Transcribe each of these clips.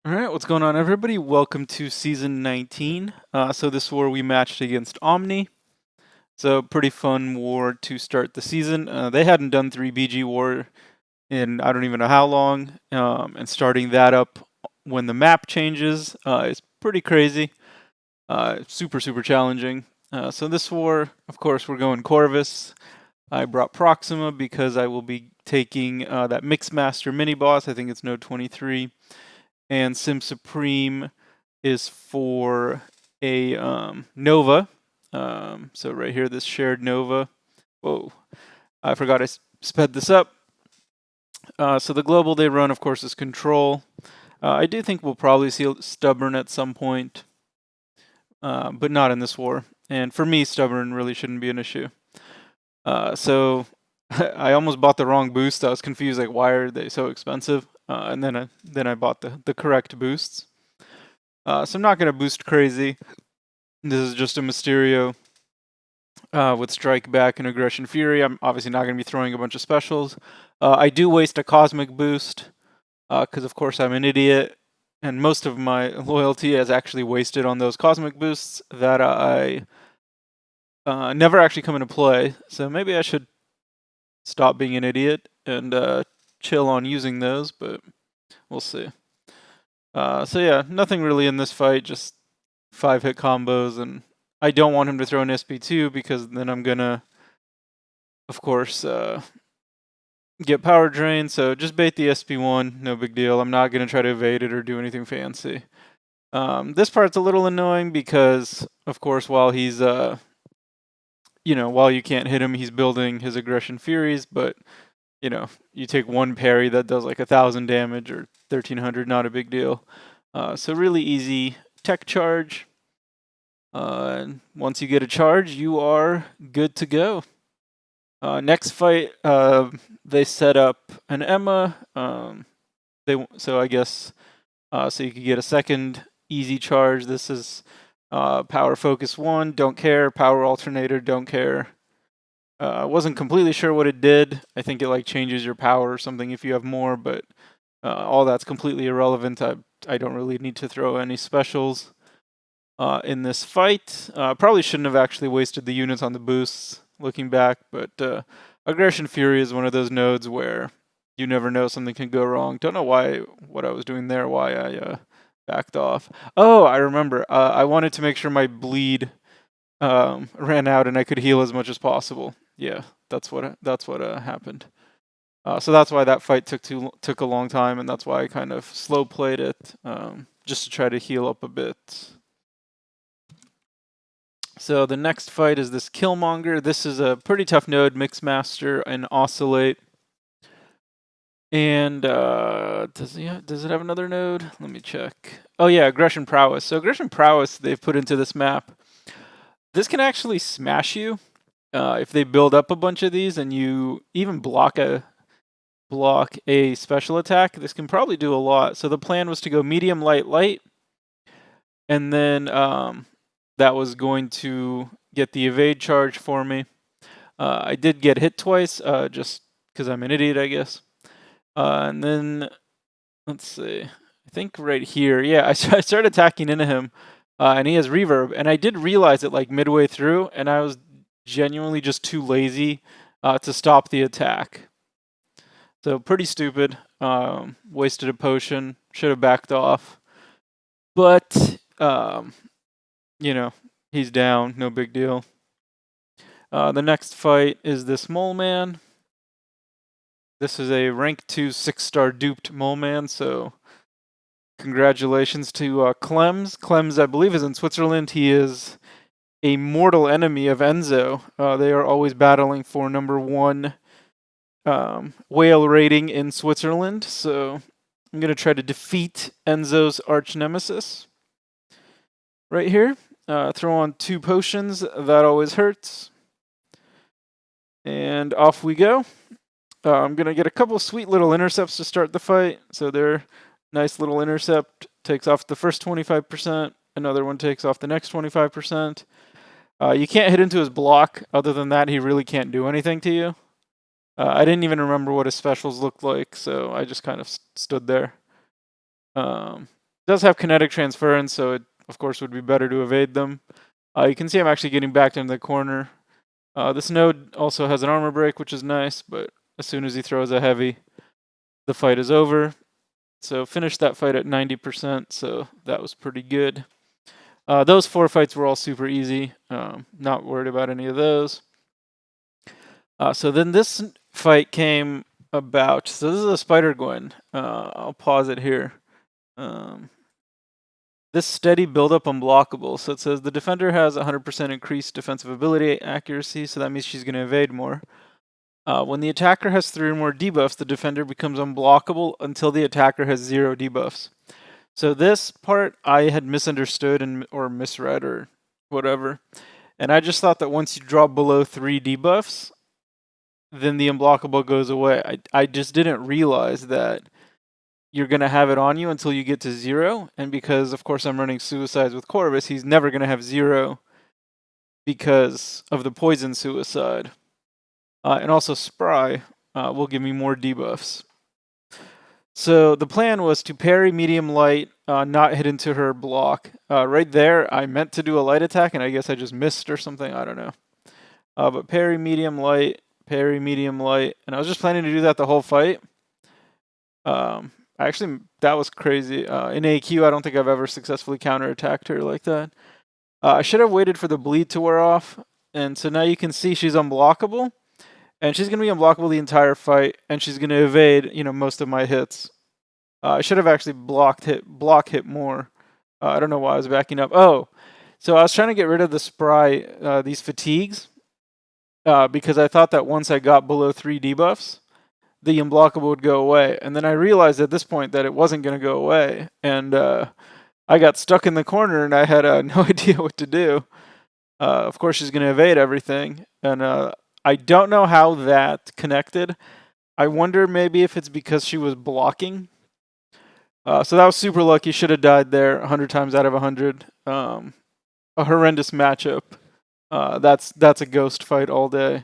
All right, what's going on, everybody? Welcome to season 19. So this war we matched against OMNI. So pretty fun war to start the season. They hadn't done 3BG war in I don't even know how long, and starting that up when the map changes is pretty crazy. Super challenging. So this war, of course, we're going Corvus. I brought Proxima because I will be taking that Mixmaster mini boss. I think it's node 23. And Sim Supreme is for a Nova. So right here, this shared Nova. Whoa, I forgot I sped this up. So the global they run, of course, is Control. I do think we'll probably see Stubborn at some point, but not in this war. And for me, Stubborn really shouldn't be an issue. So I almost bought the wrong boost. I was confused, like, why are they so expensive? And then I bought the correct boosts. So I'm not going to boost crazy. This is just a Mysterio with Strike Back and Aggression Fury. I'm obviously not going to be throwing a bunch of specials. I do waste a Cosmic Boost because, of course, I'm an idiot. And most of my loyalty is actually wasted on those Cosmic Boosts that I never actually come into play. So maybe I should stop being an idiot and chill on using those, but we'll see. So yeah, nothing really in this fight, just 5-hit combos, and I don't want him to throw an SP2 because then I'm gonna, of course, get power drain. So just bait the SP1, no big deal. I'm not gonna try to evade it or do anything fancy. This part's a little annoying because, of course, while he's while you can't hit him, he's building his aggression furies, but you take one parry that does like 1,000 damage or 1,300, not a big deal. So really easy tech charge. Once you get a charge, you are good to go. Next fight, they set up an Emma. So I guess so you could get a second easy charge. This is power focus 1, don't care. Power alternator, don't care. I wasn't completely sure what it did. I think it like changes your power or something if you have more, but all that's completely irrelevant. I don't really need to throw any specials in this fight. Probably shouldn't have actually wasted the units on the boosts looking back, but Aggression Fury is one of those nodes where you never know, something can go wrong. Don't know what I was doing there, why I backed off. Oh, I remember. I wanted to make sure my bleed ran out and I could heal as much as possible. Yeah, that's what happened. So that's why that fight took a long time, and that's why I kind of slow played it, just to try to heal up a bit. So the next fight is this Killmonger. This is a pretty tough node, Mixmaster and Oscillate. And does it have another node? Let me check. Oh yeah, Aggression Prowess. So Aggression Prowess they've put into this map. This can actually smash you if they build up a bunch of these and you even block a special attack. This can probably do a lot. So the plan was to go medium, light, and then that was going to get the evade charge for me. I did get hit twice, just because I'm an idiot, I guess. And then, let's see, I think right here, yeah, I started attacking into him, and he has reverb, and I did realize it like midway through, and I was genuinely just too lazy to stop the attack. So pretty stupid. Wasted a potion. Should have backed off. But he's down. No big deal. The next fight is this Mole Man. This is a rank 2 6-star duped Mole Man, so congratulations to Clems. Clems, I believe, is in Switzerland. He is a mortal enemy of Enzo. They are always battling for #1 whale rating in Switzerland, so I'm going to try to defeat Enzo's arch nemesis. Right here, throw on 2 potions, that always hurts. And off we go. I'm going to get a couple sweet little intercepts to start the fight. So their nice little intercept takes off the first 25%. Another one takes off the next 25%. You can't hit into his block. Other than that, he really can't do anything to you. I didn't even remember what his specials looked like, so I just kind of stood there. does have kinetic transference, so it, of course, would be better to evade them. You can see I'm actually getting backed into the corner. This node also has an armor break, which is nice, but as soon as he throws a heavy, the fight is over. So finished that fight at 90%, so that was pretty good. Those 4 fights were all super easy. Not worried about any of those. So then this fight came about. So this is a Spider Gwen. I'll pause it here. This steady build-up unblockable. So it says the defender has 100% increased defensive ability accuracy, so that means she's going to evade more. When the attacker has 3 or more debuffs, the defender becomes unblockable until the attacker has 0 debuffs. So this part I had misunderstood or misread or whatever. And I just thought that once you drop below 3 debuffs, then the unblockable goes away. I just didn't realize that you're going to have it on you until you get to 0. And because, of course, I'm running Suicides with Corvus, he's never going to have 0 because of the poison suicide. And also Spry will give me more debuffs. So the plan was to parry medium light, not hit into her block. Right there, I meant to do a light attack, and I guess I just missed or something. I don't know. But parry medium light, and I was just planning to do that the whole fight. Actually, that was crazy. In AQ, I don't think I've ever successfully counterattacked her like that. I should have waited for the bleed to wear off, and so now you can see she's unblockable. And she's going to be unblockable the entire fight, and she's going to evade, most of my hits. I should have actually block hit more. I don't know why I was backing up. Oh, so I was trying to get rid of the Spry, these fatigues, because I thought that once I got below 3 debuffs, the unblockable would go away. And then I realized at this point that it wasn't going to go away, and I got stuck in the corner, and I had no idea what to do. Of course, she's going to evade everything, and I don't know how that connected. I wonder maybe if it's because she was blocking. So that was super lucky. Should have died there 100 times out of 100. A horrendous matchup. That's a ghost fight all day.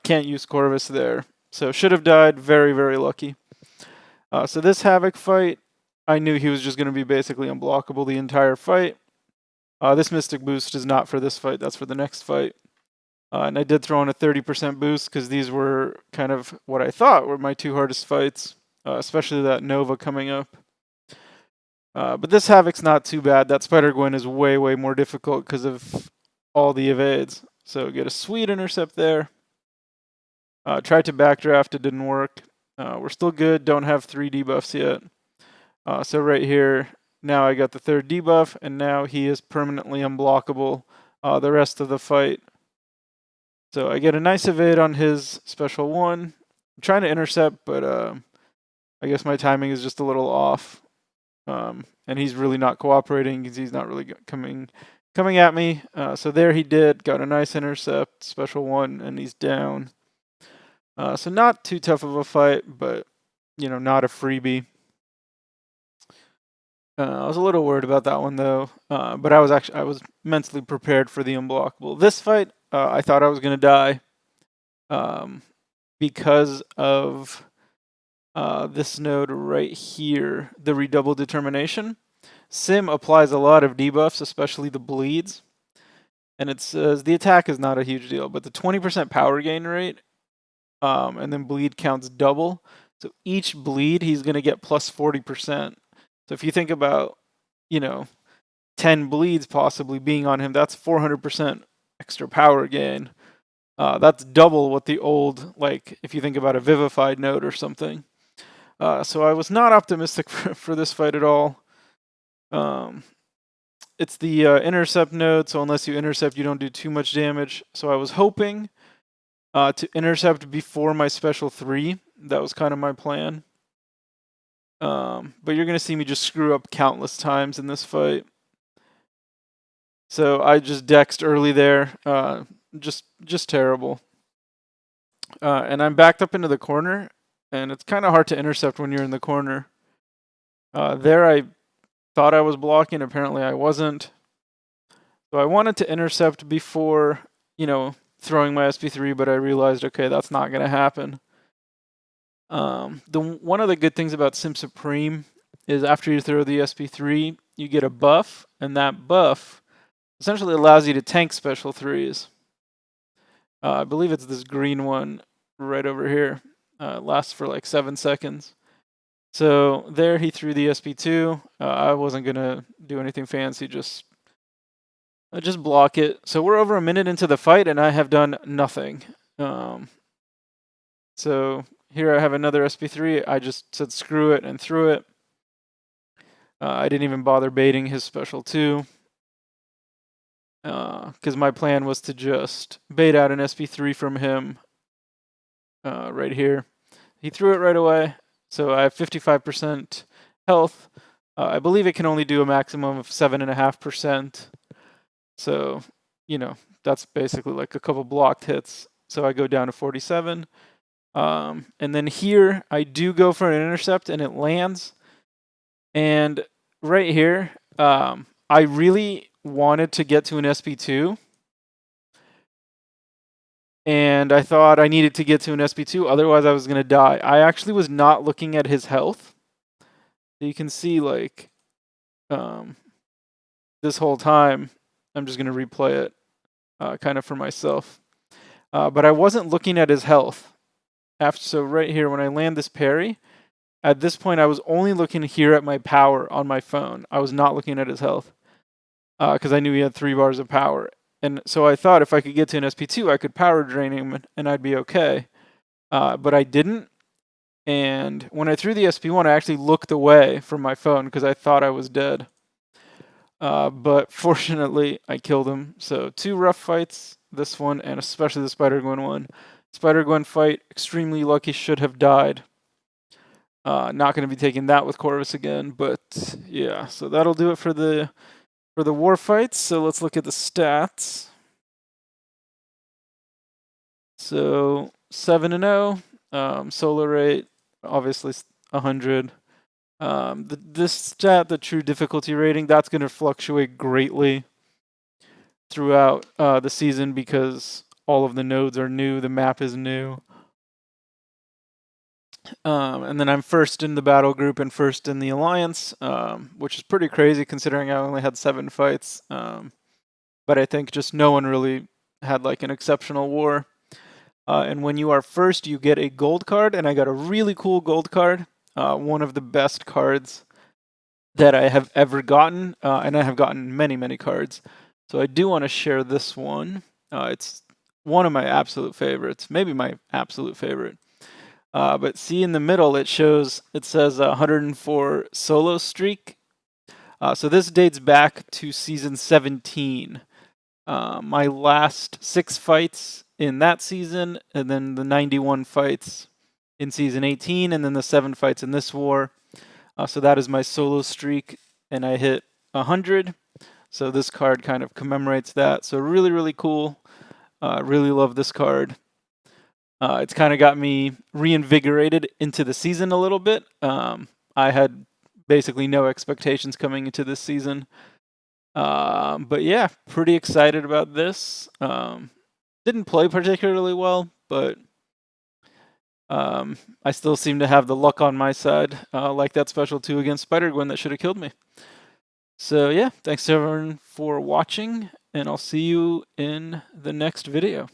Can't use Corvus there. So should have died. Very, very lucky. So this Havoc fight, I knew he was just going to be basically unblockable the entire fight. This Mystic boost is not for this fight. That's for the next fight. And I did throw in a 30% boost because these were kind of what I thought were my 2 hardest fights, especially that Nova coming up. But this Havoc's not too bad. That Spider Gwen is way, way more difficult because of all the evades. So get a sweet intercept there. Tried to backdraft, it didn't work. We're still good, don't have 3 debuffs yet. So right here, now I got the 3rd debuff, and now he is permanently unblockable the rest of the fight. So I get a nice evade on his special 1. I'm trying to intercept, but I guess my timing is just a little off. And he's really not cooperating because he's not really coming at me. So there he did, got a nice intercept, special 1, and he's down. So not too tough of a fight, but not a freebie. I was a little worried about that one though, but I was mentally prepared for the unblockable. This fight, I thought I was gonna die, because of this node right here, the redouble determination. Sim applies a lot of debuffs, especially the bleeds, and it says the attack is not a huge deal, but the 20% power gain rate, and then bleed counts double. So each bleed, he's gonna get plus 40%. So if you think about, 10 bleeds possibly being on him, that's 400% extra power gain. That's double what the old, like, if you think about a vivified node or something. So I was not optimistic for this fight at all. It's the intercept node, so unless you intercept, you don't do too much damage. So I was hoping to intercept before my special 3. That was kind of my plan. But you're going to see me just screw up countless times in this fight. So I just dexed early there. Just terrible. And I'm backed up into the corner, and it's kind of hard to intercept when you're in the corner. There I thought I was blocking. Apparently I wasn't. So I wanted to intercept before, throwing my SP3, but I realized, okay, that's not going to happen. One of the good things about Sim Supreme is after you throw the SP3, you get a buff, and that buff essentially allows you to tank special 3s. I believe it's this green one right over here. Lasts for like 7 seconds. So there he threw the SP2. I wasn't going to do anything fancy, just block it. So we're over a minute into the fight, and I have done nothing. So here I have another SP3. I just said screw it and threw it. I didn't even bother baiting his special 2. Because my plan was to just bait out an SP3 from him right here. He threw it right away, so I have 55% health. I believe it can only do a maximum of 7.5%. So, you know, that's basically like a couple blocked hits. So I go down to 47. And then here I do go for an intercept and it lands. And right here, I really wanted to get to an SP2. And I thought I needed to get to an SP2, otherwise I was going to die. I actually was not looking at his health. You can see, like, this whole time, I'm just going to replay it kind of for myself. But I wasn't looking at his health. So right here, when I land this parry, at this point I was only looking here at my power on my phone. I was not looking at his health because I knew he had 3 bars of power. And so I thought if I could get to an SP2, I could power drain him and I'd be okay. But I didn't. And when I threw the SP1, I actually looked away from my phone because I thought I was dead. But fortunately, I killed him. So 2 rough fights, this one, and especially the Spider-Gwen one. Spider-Gwen fight, extremely lucky, should have died. Not going to be taking that with Corvus again, but yeah. So that'll do it for the war fights. So let's look at the stats. So 7-0, solo rate, obviously 100. This stat, the true difficulty rating, that's going to fluctuate greatly throughout the season because all of the nodes are new, the map is new. And then I'm first in the battle group and first in the alliance, which is pretty crazy considering I only had 7 fights. But I think just no one really had like an exceptional war. And when you are first, you get a gold card, and I got a really cool gold card. One of the best cards that I have ever gotten, and I have gotten many, many cards. So I do want to share this one. It's one of my absolute favorites, maybe my absolute favorite. But see in the middle, it says 104 solo streak. So this dates back to season 17. My last 6 fights in that season, and then the 91 fights in season 18, and then the 7 fights in this war. So that is my solo streak, and I hit 100. So this card kind of commemorates that. So really, really cool. Really love this card. It's kind of got me reinvigorated into the season a little bit. I had basically no expectations coming into this season. But yeah, pretty excited about this. Didn't play particularly well, but I still seem to have the luck on my side, like that special 2 against Spider-Gwen that should have killed me. So yeah, thanks everyone for watching, and I'll see you in the next video.